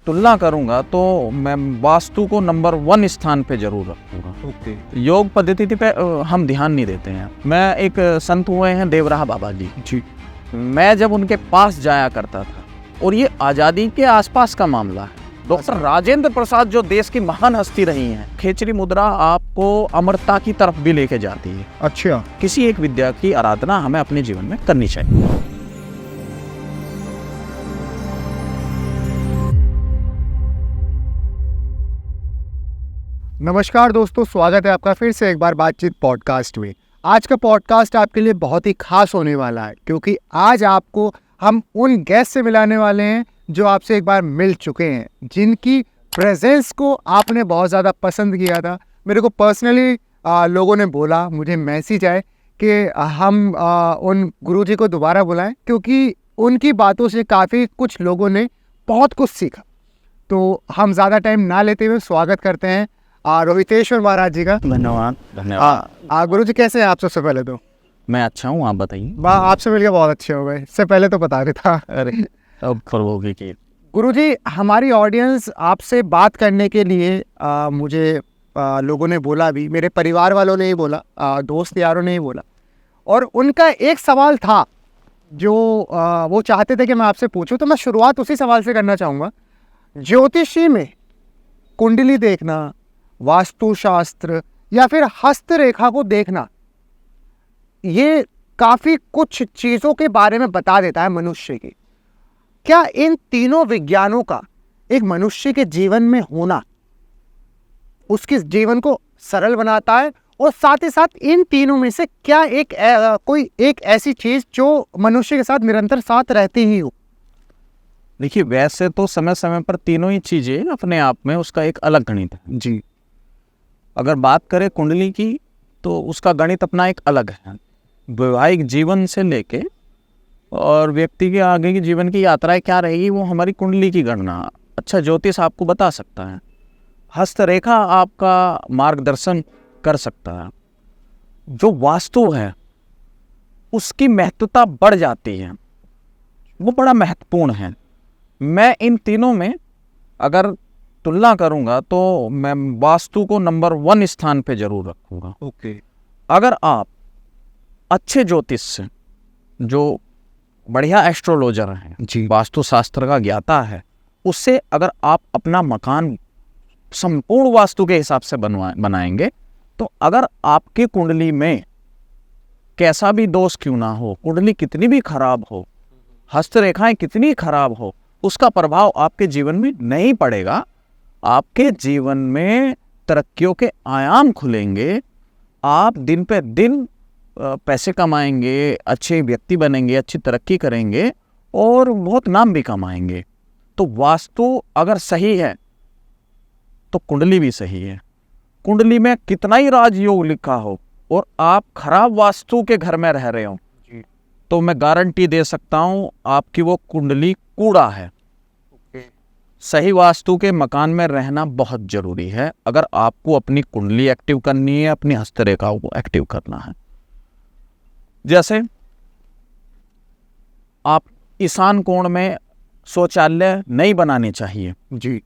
तुलना करूंगा तो मैं वास्तु को नंबर 1 स्थान पे जरूर रखूंगा। ओके। योग पद्धति पे हम ध्यान नहीं देते हैं। मैं एक संत हुए हैं देवराह बाबा जी जी। मैं जब उनके पास जाया करता था, और ये आज़ादी के आसपास का मामला है, डॉक्टर राजेंद्र प्रसाद जो देश की महान हस्ती रही हैं, खेचरी मुद्रा आपको अमरता की तरफ भी लेके जाती है। अच्छा। किसी एक विद्या की आराधना हमें अपने जीवन में करनी चाहिए। नमस्कार दोस्तों, स्वागत है आपका फिर से एक बार बातचीत पॉडकास्ट में। आज का पॉडकास्ट आपके लिए बहुत ही खास होने वाला है, क्योंकि आज आपको हम उन गेस्ट से मिलाने वाले हैं जो आपसे एक बार मिल चुके हैं, जिनकी प्रेजेंस को आपने बहुत ज़्यादा पसंद किया था। मेरे को पर्सनली लोगों ने बोला, मुझे मैसेज आए कि हम उन गुरुजी को दोबारा बुलाएं, क्योंकि उनकी बातों से काफ़ी कुछ लोगों ने बहुत कुछ सीखा। तो हम ज़्यादा टाइम ना लेते हुए स्वागत करते हैं रोहितेश्वर महाराज जी का। धन्यवाद। धन्यवाद। गुरु जी कैसे हैं आप? सबसे पहले तो मैं अच्छा हूँ, आप बताइए। वाह, आपसे मिलकर बहुत अच्छे हो गए। इससे पहले तो बता देता। अरे अब फरवोगी की गुरु जी, हमारी ऑडियंस आपसे बात करने के लिए मुझे लोगों ने बोला भी, मेरे परिवार वालों ने ही बोला, दोस्त यारों ने ही बोला, और उनका एक सवाल था जो वो चाहते थे कि मैं आपसे पूछूं। तो मैं शुरुआत उसी सवाल से करना चाहूँगा। ज्योतिषी में कुंडली देखना, वास्तुशास्त्र या फिर हस्तरेखा को देखना, ये काफ़ी कुछ चीज़ों के बारे में बता देता है मनुष्य की। क्या इन तीनों विज्ञानों का एक मनुष्य के जीवन में होना उसके जीवन को सरल बनाता है, और साथ ही साथ इन तीनों में से क्या कोई एक ऐसी चीज़ जो मनुष्य के साथ निरंतर साथ रहती ही हो? देखिए, वैसे तो समय समय पर तीनों ही चीज़ें अपने आप में उसका एक अलग गणित है जी। अगर बात करें कुंडली की, तो उसका गणित अपना एक अलग है। वैवाहिक जीवन से लेके और व्यक्ति के आगे की जीवन की यात्राएं क्या रहेगी, वो हमारी कुंडली की गणना अच्छा ज्योतिष आपको बता सकता है। हस्तरेखा आपका मार्गदर्शन कर सकता है। जो वास्तु है उसकी महत्वता बढ़ जाती है, वो बड़ा महत्वपूर्ण है। मैं इन तीनों में अगर तुलना करूंगा तो मैं वास्तु को नंबर 1 स्थान पे जरूर रखूंगा। ओके। अगर आप अच्छे ज्योतिष से, जो बढ़िया एस्ट्रोलॉजर हैं जी। वास्तु शास्त्र का ज्ञाता है, उससे अगर आप अपना मकान संपूर्ण वास्तु के हिसाब से बनाएंगे, तो अगर आपकी कुंडली में कैसा भी दोष क्यों ना हो, कुंडली कितनी भी खराब हो, हस्तरेखाएं कितनी खराब हो, उसका प्रभाव आपके जीवन में नहीं पड़ेगा। आपके जीवन में तरक्कियों के आयाम खुलेंगे। आप दिन पे दिन पैसे कमाएंगे, अच्छे व्यक्ति बनेंगे, अच्छी तरक्की करेंगे और बहुत नाम भी कमाएंगे। तो वास्तु अगर सही है तो कुंडली भी सही है। कुंडली में कितना ही राजयोग लिखा हो और आप खराब वास्तु के घर में रह रहे हो, तो मैं गारंटी दे सकता हूं आपकी वो कुंडली कूड़ा है। सही वास्तु के मकान में रहना बहुत जरूरी है अगर आपको अपनी कुंडली एक्टिव करनी है, अपनी हस्तरेखाओं को एक्टिव करना है। जैसे आप ईशान कोण में शौचालय नहीं बनाने चाहिए। जी।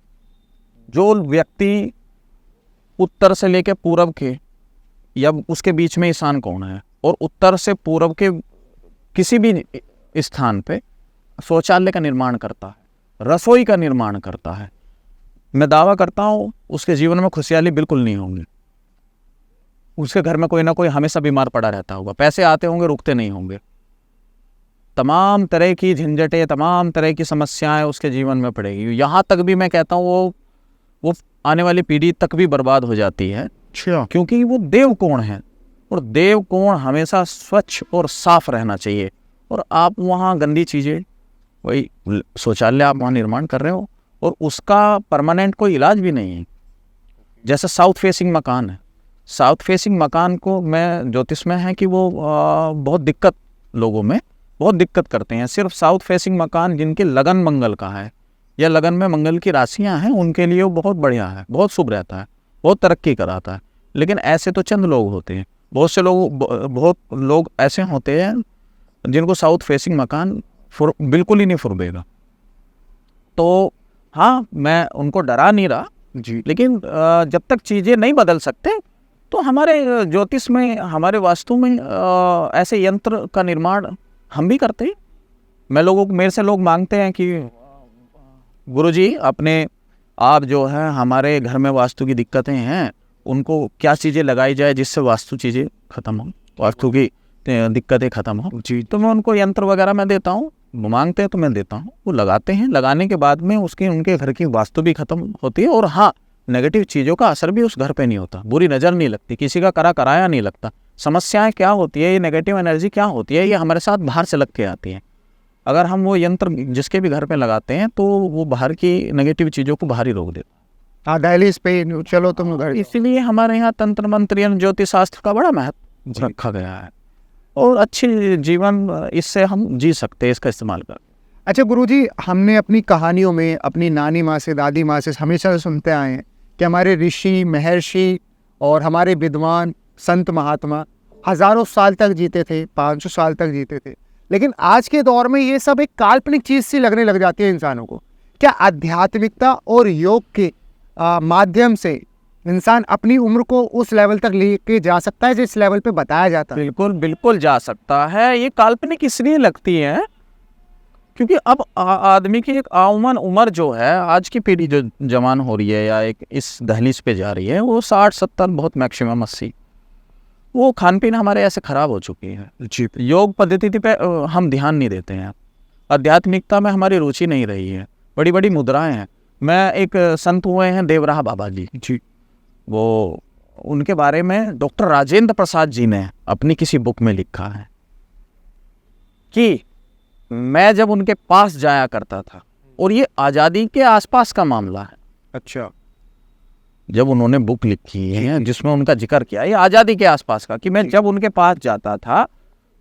जो व्यक्ति उत्तर से लेकर पूरब के या उसके बीच में ईशान कोण है और उत्तर से पूरब के किसी भी स्थान पे शौचालय का निर्माण करता है, रसोई का निर्माण करता है, मैं दावा करता हूँ उसके जीवन में खुशहाली बिल्कुल नहीं होंगी। उसके घर में कोई ना कोई हमेशा बीमार पड़ा रहता होगा, पैसे आते होंगे, रुकते नहीं होंगे, तमाम तरह की झंझटें, तमाम तरह की समस्याएं उसके जीवन में पड़ेगी। यहाँ तक भी मैं कहता हूँ वो आने वाली पीढ़ी तक भी बर्बाद हो जाती है, क्योंकि वो देव कोण है और देव कोण हमेशा स्वच्छ और साफ रहना चाहिए। और आप वहाँ गंदी चीज़ें, वही शौचालय आप वहाँ निर्माण कर रहे हो और उसका परमानेंट कोई इलाज भी नहीं है। जैसे साउथ फेसिंग मकान है, साउथ फेसिंग मकान को मैं ज्योतिष में है कि वो बहुत दिक्कत, लोगों में बहुत दिक्कत करते हैं। सिर्फ साउथ फेसिंग मकान जिनके लगन मंगल का है या लगन में मंगल की राशियां हैं, उनके लिए वो बहुत बढ़िया है, बहुत शुभ रहता है, बहुत तरक्की कराता है। लेकिन ऐसे तो चंद लोग होते हैं, बहुत लोग ऐसे होते हैं जिनको साउथ फेसिंग मकान बिल्कुल ही नहीं फुर्बेगा। तो हाँ, मैं उनको डरा नहीं रहा, जी लेकिन जब तक चीज़ें नहीं बदल सकते तो हमारे ज्योतिष में, हमारे वास्तु में ऐसे यंत्र का निर्माण हम भी करते हैं। मेरे से लोग मांगते हैं कि गुरुजी अपने आप जो है हमारे घर में वास्तु की दिक्कतें हैं, उनको क्या चीज़ें लगाई जाए जिससे वास्तु चीज़ें ख़त्म हो, वास्तु की दिक्कतें ख़त्म हो। जी तो मैं उनको यंत्र वगैरह मैं देता हूँ, वो मांगते हैं तो मैं देता हूँ, वो लगाते हैं। लगाने के बाद में उनके घर की वास्तु भी ख़त्म होती है, और हाँ, नेगेटिव चीज़ों का असर भी उस घर पे नहीं होता, बुरी नज़र नहीं लगती, किसी का कराया नहीं लगता। समस्याएं क्या होती है, ये नेगेटिव एनर्जी क्या होती है, ये हमारे साथ बाहर से लग के आती है। अगर हम वो यंत्र जिसके भी घर पे लगाते हैं तो वो बाहर की नेगेटिव चीज़ों को बाहर ही रोक देता हाँ, दहलीज पे चलो तुम उधर है। जाओ। इसीलिए हमारे यहाँ तंत्र मंत्र यानी ज्योतिष शास्त्र का बड़ा महत्व रखा गया है, और अच्छी जीवन इससे हम जी सकते हैं, इसका इस्तेमाल कर। अच्छा गुरुजी, हमने अपनी कहानियों में अपनी नानी माँ से, दादी माँ से हमेशा सुनते आए हैं कि हमारे ऋषि महर्षि और हमारे विद्वान संत महात्मा हज़ारों साल तक जीते थे, 500 साल तक जीते थे। लेकिन आज के दौर में ये सब एक काल्पनिक चीज़ सी लगने लग जाती है इंसानों को। क्या आध्यात्मिकता और योग के माध्यम से इंसान अपनी उम्र को उस लेवल तक लेके जा सकता है जिस लेवल पे बताया जाता है? बिल्कुल बिल्कुल जा सकता है। ये काल्पनिक इसलिए लगती है क्योंकि अब आदमी की एक आउमन उम्र जो है, आज की पीढ़ी जो जवान हो रही है या एक इस दहलीज पे जा रही है, वो 60-70, बहुत मैक्सिमम 80। वो खान पीन हमारे ऐसे खराब हो चुकी है। जी योग पद्धति पे हम ध्यान नहीं देते हैं, आध्यात्मिकता में हमारी रुचि नहीं रही है। बड़ी बड़ी मुद्राएं हैं। मैं एक संत हुए हैं देवराह बाबा जी, वो उनके बारे में डॉक्टर राजेंद्र प्रसाद जी ने अपनी किसी बुक में लिखा है कि मैं जब उनके पास जाया करता था, और ये आज़ादी के आसपास का मामला है। अच्छा, जब उन्होंने बुक लिखी है जिसमें उनका जिक्र किया, ये आज़ादी के आसपास का, कि मैं जब उनके पास जाता था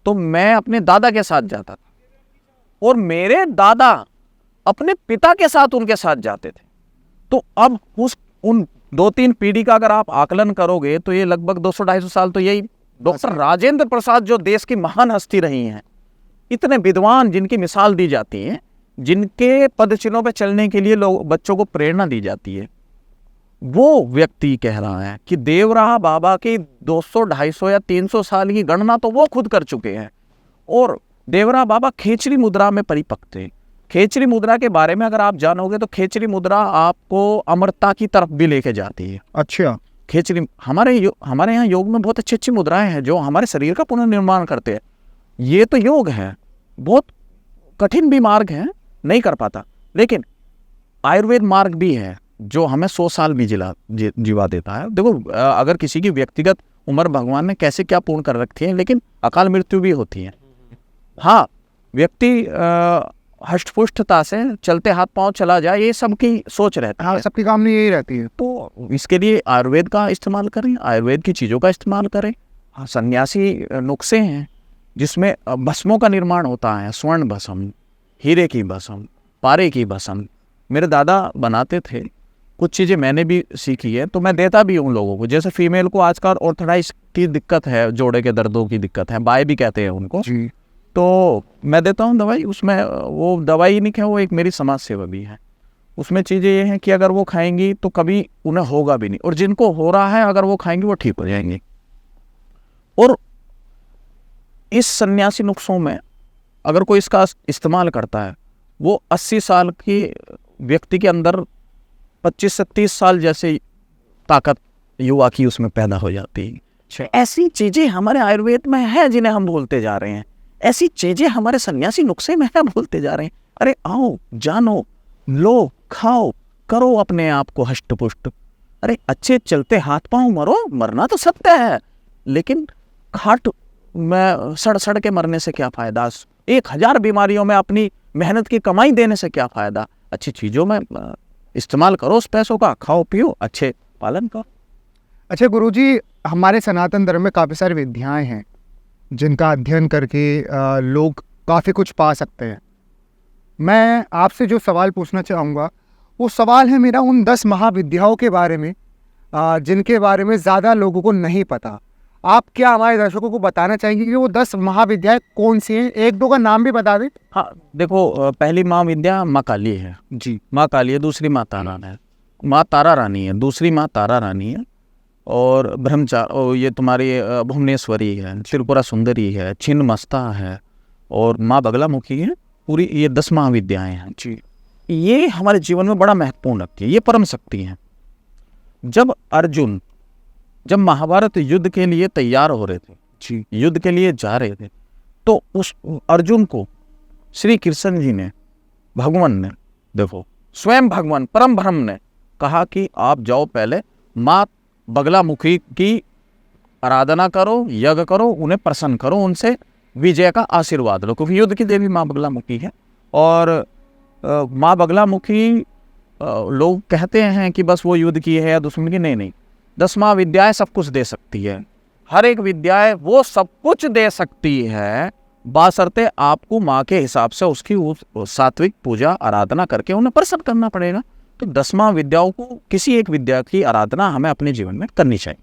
तो मैं अपने दादा के साथ जाता था, और मेरे दादा अपने पिता के साथ उनके साथ जाते थे। तो अब उन 2-3 पीढ़ी का अगर आप आकलन करोगे तो ये लगभग 200-250 साल तो यही डॉक्टर राजेंद्र प्रसाद, जो देश की महान हस्ती रही हैं, इतने विद्वान जिनकी मिसाल दी जाती है, जिनके पदचिन्हों पे चलने के लिए लोग बच्चों को प्रेरणा दी जाती है, वो व्यक्ति कह रहा है कि देवराह बाबा की 200, 250 या 300 साल की गणना तो वो खुद कर चुके हैं। और देवराह बाबा खेचरी मुद्रा में परिपक्व थे। खेचरी मुद्रा के बारे में अगर आप जानोगे तो खेचरी मुद्रा आपको अमरता की तरफ भी लेके जाती है। अच्छा, खेचरी हमारे यहाँ योग में बहुत अच्छी अच्छी मुद्राएं हैं जो हमारे शरीर का पुनर्निर्माण करते हैं। ये तो योग है, बहुत कठिन भी मार्ग है, नहीं कर पाता, लेकिन आयुर्वेद मार्ग भी है जो हमें 100 साल भी जीवा देता है। देखो, अगर किसी की व्यक्तिगत उम्र भगवान ने कैसे क्या पूर्ण कर रखी है, लेकिन अकाल मृत्यु भी होती है। हाँ, व्यक्ति हष्टपुष्टता से चलते हाथ पांव चला जाए, ये सबकी सोच रहती है। हाँ, सबकी कामना यही रहती है। तो इसके लिए आयुर्वेद का इस्तेमाल करें, आयुर्वेद की चीज़ों का इस्तेमाल करें। हाँ, सन्यासी नुस्खे हैं जिसमें भस्मों का निर्माण होता है, स्वर्ण भस्म, हीरे की भस्म, पारे की भस्म। मेरे दादा बनाते थे, कुछ चीज़ें मैंने भी सीखी है, तो मैं देता भी हूँ लोगों को। जैसे फीमेल को आजकल ऑर्थराइटिस की दिक्कत है, जोड़े के दर्दों की दिक्कत है, बाय भी कहते हैं उनको, जी, तो मैं देता हूँ दवाई। उसमें वो दवाई नहीं है, वो एक मेरी समाज सेवा भी है। उसमें चीज़ें ये हैं कि अगर वो खाएंगी तो कभी उन्हें होगा भी नहीं, और जिनको हो रहा है अगर वो खाएंगी वो ठीक हो जाएंगे। और इस सन्यासी नुस्खों में अगर कोई इसका इस्तेमाल करता है, वो 80 साल की व्यक्ति के अंदर 25 से 30 साल जैसे ताकत युवा की उसमें पैदा हो जाती है। ऐसी चीज़ें हमारे आयुर्वेद में है जिन्हें हम भूलते जा रहे हैं, ऐसी चीज़ें हमारे सन्यासी नुस्खे में है, भूलते जा रहे हैं। अरे आओ, जानो, लो, खाओ, करो अपने आप को हष्ट पुष्ट। अरे अच्छे चलते हाथ पांव मरो, मरना तो सत्य है, लेकिन खाट में सड़ के मरने से क्या फ़ायदा? 1000 बीमारियों में अपनी मेहनत की कमाई देने से क्या फ़ायदा? अच्छी चीज़ों में इस्तेमाल करो उस पैसों का, खाओ पियो, अच्छे पालन करो। अच्छा गुरुजी, हमारे सनातन धर्म में काफ़ी सारी विद्याएं हैं जिनका अध्ययन करके लोग काफ़ी कुछ पा सकते हैं। मैं आपसे जो सवाल पूछना चाहूँगा वो सवाल है मेरा उन 10 महाविद्याओं के बारे में जिनके बारे में ज़्यादा लोगों को नहीं पता। आप क्या हमारे दर्शकों को बताना चाहेंगे कि वो 10 महाविद्याएं कौन सी हैं? एक दो का नाम भी बता दें। हाँ देखो, पहली महाविद्या माँ काली है जी। माँ काली है, दूसरी माँ तारा है, माँ तारा रानी है, दूसरी माँ तारा रानी है, और ये तुम्हारी भुवनेश्वरी है, त्रिपुरा सुंदरी है, छिन्नमस्ता है, और माँ बगलामुखी है। पूरी ये 10 महाविद्याएं हैं जी। ये हमारे जीवन में बड़ा महत्वपूर्ण रखती है, ये परम शक्ति हैं। जब अर्जुन जब महाभारत युद्ध के लिए तैयार हो रहे थे, जी। युद्ध के लिए जा रहे थे, तो उस अर्जुन को श्री कृष्ण जी ने, भगवान ने, देखो स्वयं भगवान परम ब्रह्म ने कहा कि आप जाओ, पहले माँ बगलामुखी की आराधना करो, यज्ञ करो, उन्हें प्रसन्न करो, उनसे विजय का आशीर्वाद लो, क्योंकि युद्ध की देवी माँ बगलामुखी है। और माँ बगलामुखी, लोग कहते हैं कि बस वो युद्ध की है या दुश्मन की, नहीं, 10 महाविद्याएं सब कुछ दे सकती है। हर एक विद्याएं वो सब कुछ दे सकती है, बाशर्ते आपको माँ के हिसाब से उसकी सात्विक पूजा आराधना करके उन्हें प्रसन्न करना पड़ेगा। तो 10 महाविद्याओं को, किसी एक विद्या की आराधना हमें अपने जीवन में करनी चाहिए।